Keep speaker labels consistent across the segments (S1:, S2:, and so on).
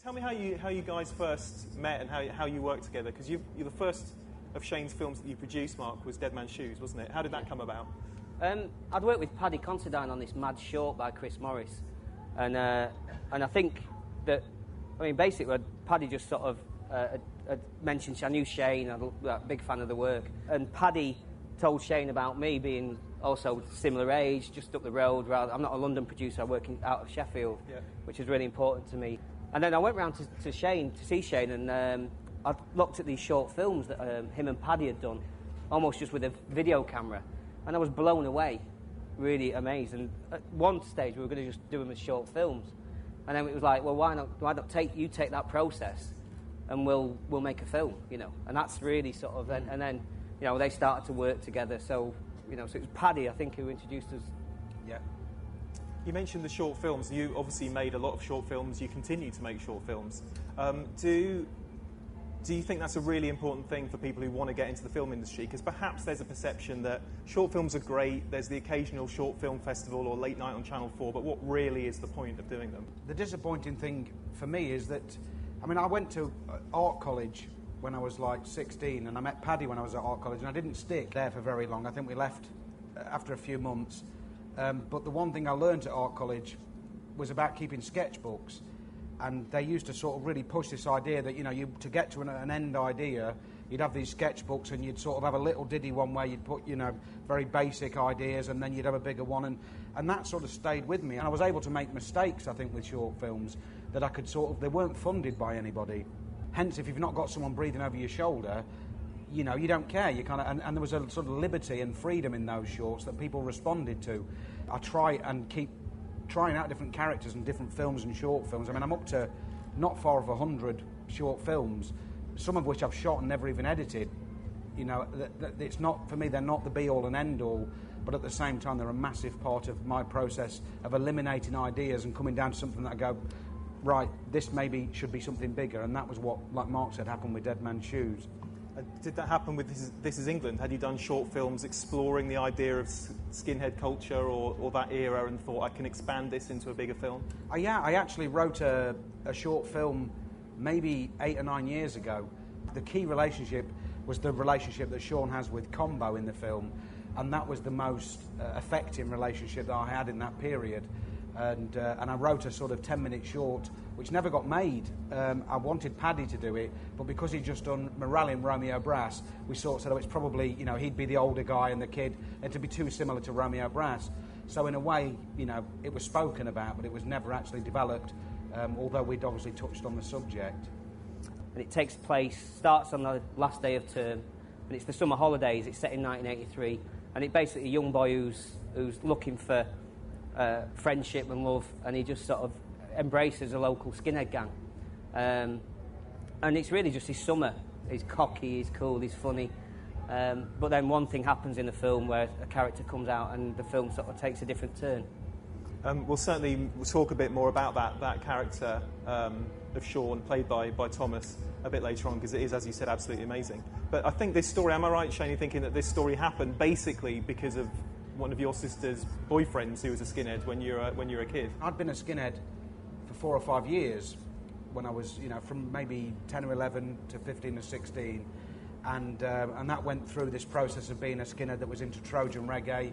S1: Tell me how you guys first met and how you worked together, because you're the first of Shane's films that you produced, Mark, was Dead Man's Shoes, wasn't it? How did that come about?
S2: I'd worked with Paddy Considine on this mad short by Chris Morris, and I think that, I mean, basically Paddy just sort of had mentioned, I knew Shane, I'm a big fan of the work, and Paddy told Shane about me being also similar age, just up the road. I'm not a London producer, I work out of Sheffield, which is really important to me. And then I went round to see Shane, and I looked at these short films that him and Paddy had done, almost just with a video camera, and I was blown away, really amazed. And at one stage we were going to just do them as short films, and then it was like, well, why not take that process, and we'll make a film, you know. And that's really sort of, and then, you know, they started to work together. So, you know, so it was Paddy, I think, who introduced us.
S1: Yeah. You mentioned the short films. You obviously made a lot of short films. You continue to make short films. Do you think that's a really important thing for people who want to get into the film industry? Because perhaps there's a perception that short films are great, there's the occasional short film festival or late night on Channel 4, but what really is the point of doing them?
S3: The disappointing thing for me is that, I mean, I went to art college when I was like 16, and I met Paddy when I was at art college, and I didn't stick there for very long. I think we left after a few months. But the one thing I learned at art college was about keeping sketchbooks, and they used to sort of really push this idea that, you know, to get to an end idea, you'd have these sketchbooks, and you'd sort of have a little diddy one where you'd put, you know, very basic ideas, and then you'd have a bigger one, and that sort of stayed with me. And I was able to make mistakes, I think, with short films that I could sort of, they weren't funded by anybody. Hence, if you've not got someone breathing over your shoulder, you know, you don't care. You kind of, and there was a sort of liberty and freedom in those shorts that people responded to. I try and keep trying out different characters and different films and short films. I mean, I'm up to not far of 100 short films, some of which I've shot and never even edited. You know, it's not, for me, they're not the be-all and end-all, but at the same time, they're a massive part of my process of eliminating ideas and coming down to something that I go, right, this maybe should be something bigger. And that was what, like Mark said, happened with Dead Man's Shoes.
S1: Did that happen with This Is England? Had you done short films exploring the idea of skinhead culture or that era and thought, I can expand this into a bigger film?
S3: Yeah, I actually wrote a short film maybe 8 or 9 years ago. The key relationship was the relationship that Sean has with Combo in the film, and that was the most affecting relationship that I had in that period. And I wrote a sort of 10-minute short which never got made. I wanted Paddy to do it, but because he'd just done Morale in Romeo Brass, we sort of said, oh, it's probably, you know, he'd be the older guy and the kid, and to be too similar to Romeo Brass. So in a way, you know, it was spoken about, but it was never actually developed, although we'd obviously touched on the subject.
S2: And it takes place, starts on the last day of term, and it's the summer holidays. It's set in 1983, and it's basically a young boy who's looking for friendship and love, and he just sort of embraces a local skinhead gang, and it's really just his summer. He's cocky, he's cool, he's funny, but then one thing happens in the film where a character comes out and the film sort of takes a different turn.
S1: We'll talk a bit more about that character of Sean, played by Thomas, a bit later on, because it is, as you said, absolutely amazing. But I think this story, am I right, Shane, thinking that this story happened basically because of one of your sister's boyfriends who was a skinhead when you were a kid?
S3: I'd been a skinhead for 4 or 5 years when I was, you know, from maybe 10 or 11 to 15 or 16, and that went through this process of being a skinhead that was into Trojan reggae,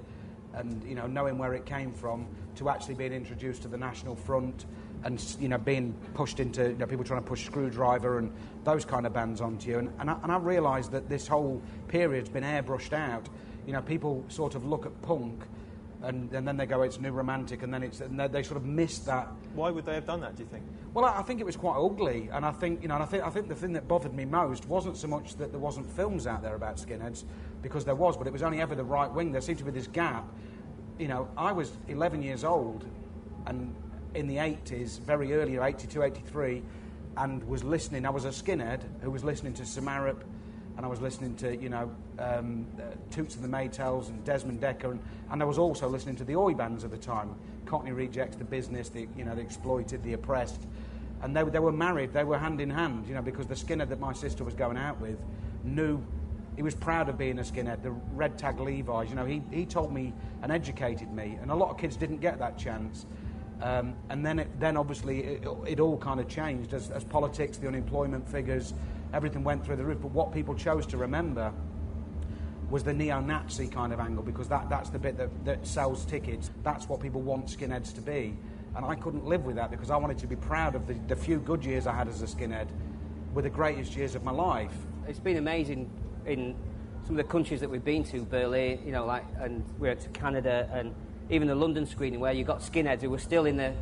S3: and, you know, knowing where it came from, to actually being introduced to the National Front, and, you know, being pushed into, you know, people trying to push Screwdriver and those kind of bands onto you, and I realised that this whole period's been airbrushed out. You know, people sort of look at punk, and then they go, it's new romantic, and then they sort of miss that.
S1: Why would they have done that, do you think?
S3: Well, I think it was quite ugly, and I think, you know, I think the thing that bothered me most wasn't so much that there wasn't films out there about skinheads, because there was, but it was only ever the right wing. There seemed to be this gap. You know, I was 11 years old, and in the 80s, very early, 82, 83, and was listening. I was a skinhead who was listening to Samarip, and I was listening to, you know, Toots and the Maytals and Desmond Decker, and I was also listening to the Oi bands at the time, Cockney Rejects, The Business, the Exploited, The Oppressed, and they were married, they were hand in hand, you know, because the skinhead that my sister was going out with knew, he was proud of being a skinhead, the red tag Levi's, you know, he told me and educated me, and a lot of kids didn't get that chance. And then obviously it all kind of changed as politics, the unemployment figures, everything went through the roof. But what people chose to remember was the neo-Nazi kind of angle, because that's the bit that sells tickets. That's what people want skinheads to be. And I couldn't live with that, because I wanted to be proud of the few good years I had as a skinhead were the greatest years of my life.
S2: It's been amazing in some of the countries that we've been to, Berlin, and we went to Canada, and even the London screening where you got skinheads who were still in the,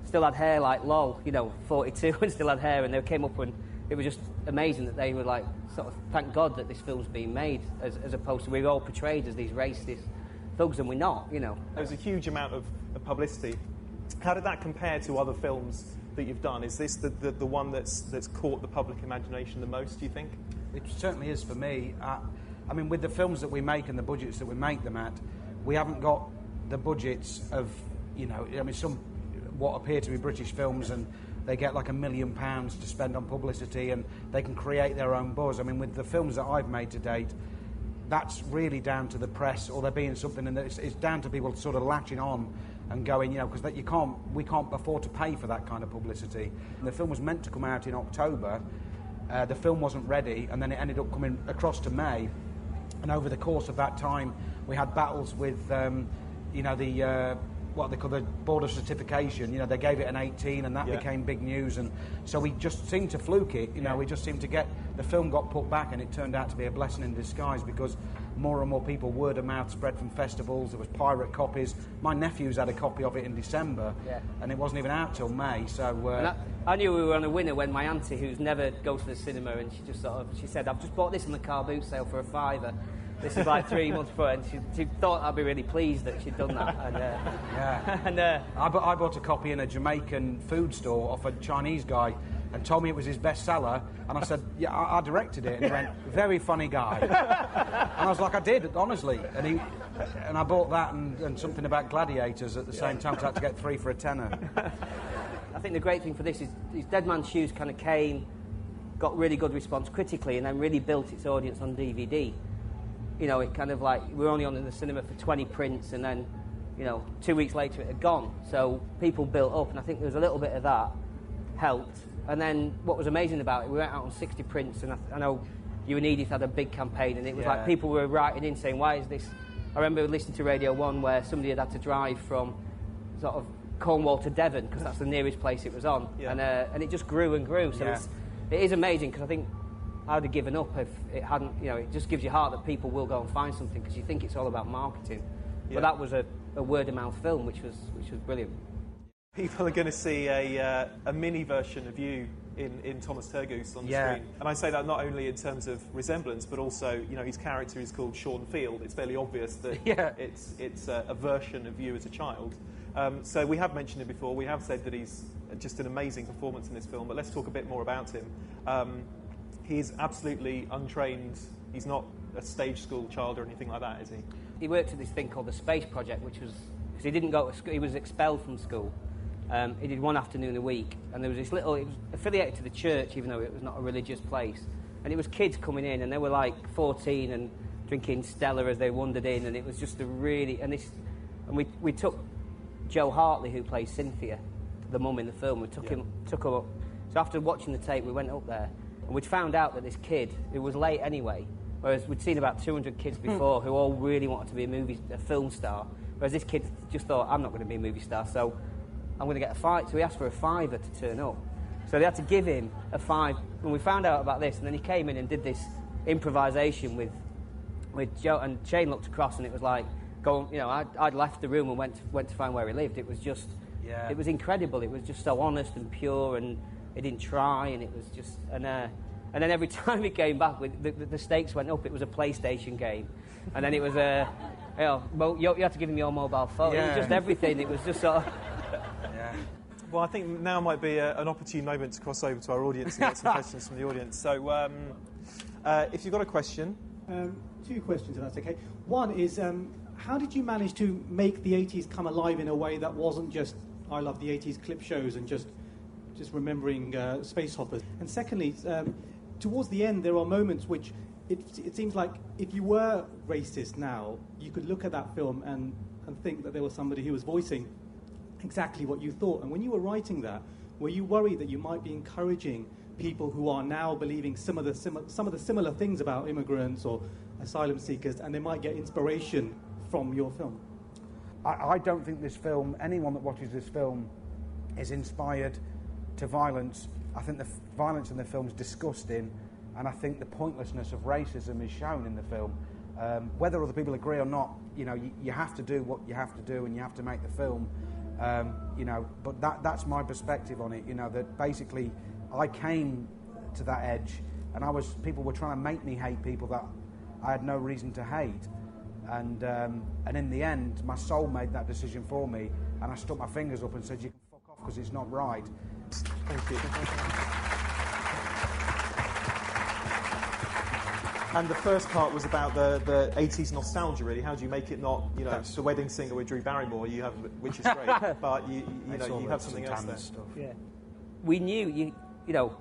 S2: still had hair like Lol, 42, and still had hair, and they came up, and it was just amazing that they were sort of, thank God that this film's being made, as opposed to we're all portrayed as these racist thugs, and we're not, There
S1: was a huge amount of publicity. How did that compare to other films that you've done? Is this the one that's caught the public imagination the most, do you think?
S3: It certainly is for me. I mean, with the films that we make and the budgets that we make them at, we haven't got the budgets of, some what appear to be British films, and they get like £1 million to spend on publicity, and they can create their own buzz. I mean, with the films that I've made to date, that's really down to the press, or there being something, and it's down to people sort of latching on and going, because we can't afford to pay for that kind of publicity. And the film was meant to come out in October. The film wasn't ready, and then it ended up coming across to May. And over the course of that time, we had battles with, what they call the border certification. They gave it an 18, and that became big news. And so we just seemed to fluke it. We just seemed to get the film got put back, and it turned out to be a blessing in disguise, because more and more people, word of mouth spread from festivals. There was pirate copies. My nephews had a copy of it in December, and it wasn't even out till May. So
S2: I knew we were on a winner when my auntie, who's never goes to the cinema, and she said, "I've just bought this in the car boot sale for £5." This is like 3 months before, and she thought I'd be really pleased that she'd done that. And,
S3: I bought a copy in a Jamaican food store off a Chinese guy, and told me it was his bestseller, and I said, yeah, I directed it, and he went, very funny guy. And I was like, I did, honestly. And I bought that and something about gladiators at the same time, so I had to get 3 for a tenner.
S2: I think the great thing for this is Dead Man's Shoes kind of came, got really good response critically, and then really built its audience on DVD. It kind of we were only on in the cinema for 20 prints, and then, 2 weeks later it had gone. So people built up, and I think there was a little bit of that helped. And then what was amazing about it, we went out on 60 prints, and I know you and Edith had a big campaign, and it was people were writing in saying, why is this? I remember listening to Radio 1 where somebody had to drive from sort of Cornwall to Devon, because that's the nearest place it was on. And it just grew and grew. So it is amazing, because I think I would have given up if it hadn't, it just gives you heart that people will go and find something, because you think it's all about marketing. But that was a word-of-mouth film, which was brilliant.
S1: People are going to see a mini version of you in Thomas Turgoose on the screen. And I say that not only in terms of resemblance, but also, his character is called Sean Field. It's fairly obvious that it's a version of you as a child. So we have mentioned it before. We have said that he's just an amazing performance in this film, but let's talk a bit more about him. He's absolutely untrained. He's not a stage school child or anything like that, is he?
S2: He worked at this thing called the Space Project, which was, because he didn't go to school, he was expelled from school. He did one afternoon a week, and there was this it was affiliated to the church, even though it was not a religious place. And it was kids coming in, and they were like 14 and drinking Stella as they wandered in, and it was just we took Jo Hartley, who plays Cynthia, the mum in the film, we took her up. So after watching the tape, we went up there, and we'd found out that this kid, who was late anyway, whereas we'd seen about 200 kids before who all really wanted to be a film star, whereas this kid just thought, I'm not going to be a movie star, so I'm going to get a fight. So he asked for a £5 to turn up. So they had to give him a £5. And we found out about this, and then he came in and did this improvisation with Joe, and Shane looked across, and it was like, I'd left the room and went to find where he lived. It was just, it was incredible. It was just so honest and pure, and he didn't try, and it was just, and then every time he came back, the stakes went up. It was a PlayStation game, and then it was you had to give him your mobile phone. It was just everything. It was just sort of.
S1: Well, I think now might be an opportune moment to cross over to our audience and get some questions from the audience. So, if you've got a question.
S4: 2 questions, if that's okay. One is, how did you manage to make the 80s come alive in a way that wasn't just, I love the 80s clip shows and just remembering space hoppers? And secondly, towards the end, there are moments which it seems like if you were racist now, you could look at that film and think that there was somebody who was voicing exactly what you thought. And when you were writing that, were you worried that you might be encouraging people who are now believing some of the similar things about immigrants or asylum seekers, and they might get inspiration from your film?
S3: I don't think this film, anyone that watches this film, is inspired to violence. I think the violence in the film is disgusting, and I think the pointlessness of racism is shown in the film. Whether other people agree or not, you have to do what you have to do, and you have to make the film. But that's my perspective on it. That basically I came to that edge, and people were trying to make me hate people that I had no reason to hate. And in the end, my soul made that decision for me, and I stuck my fingers up and said, "You can fuck off because it's not right."
S1: Thank you. And the first part was about the 80s nostalgia, really. How do you make it not, the wedding singer with Drew Barrymore, which is great, but you have something else there.
S3: Stuff.
S2: Yeah. We knew,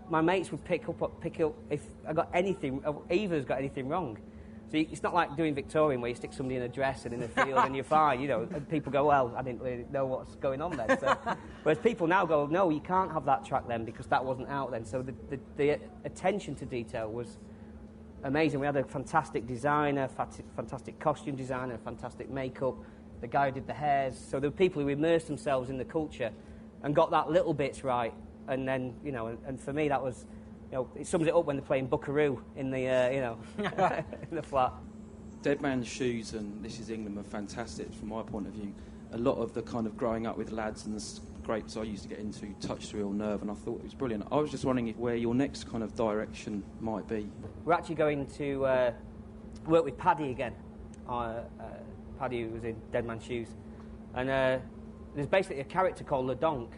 S2: my mates would pick up if I got anything, Eva's got anything wrong. So it's not like doing Victorian where you stick somebody in a dress and in a field and you're fine, and people go, well, I didn't really know what's going on then. So, whereas people now go, no, you can't have that track then because that wasn't out then. So the attention to detail was amazing. We had a fantastic designer, fantastic costume designer, fantastic makeup, the guy who did the hairs. So there were people who immersed themselves in the culture and got that little bits right. And then, and for me that was, it sums it up when they're playing Buckaroo in the, in the flat.
S5: Dead Man's Shoes and This Is England were fantastic from my point of view. A lot of the kind of growing up with lads and the scrapes I used to get into touched a real nerve, and I thought it was brilliant. I was just wondering where your next kind of direction might be.
S2: We're actually going to work with Paddy again. Paddy, who was in Dead Man's Shoes. And there's basically a character called Ladonk,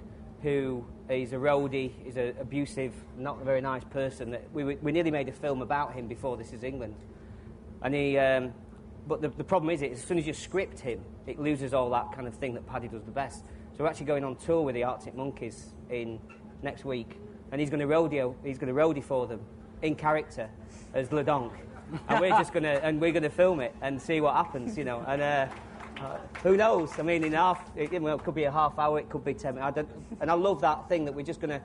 S2: who is a roadie, is an abusive, not a very nice person. That we nearly made a film about him before This Is England. And he, but the problem is, as soon as you script him, it loses all that kind of thing that Paddy does the best. So we're actually going on tour with the Arctic Monkeys next week, and he's going to roadie for them in character as Ladonk, and we're gonna film it and see what happens, and. Who knows? I mean, it could be a half hour, it could be 10 minutes. And I love that thing that we're just going to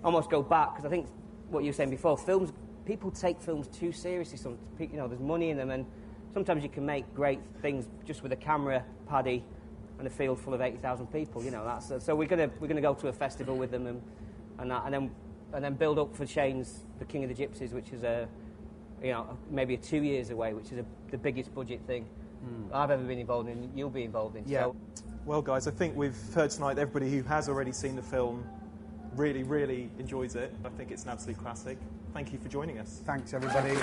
S2: almost go back, because I think what you were saying before, people take films too seriously. There's money in them, and sometimes you can make great things just with a camera, Paddy, and a field full of 80,000 people. So we're going to go to a festival with them, and then build up for Shane's The King of the Gypsies, which is maybe 2 years away, which is the biggest budget thing I've ever been involved in, you'll be involved in.
S1: Yeah.
S2: So.
S1: Well, guys, I think we've heard tonight everybody who has already seen the film really, really enjoys it. I think it's an absolute classic. Thank you for joining us.
S3: Thanks, everybody.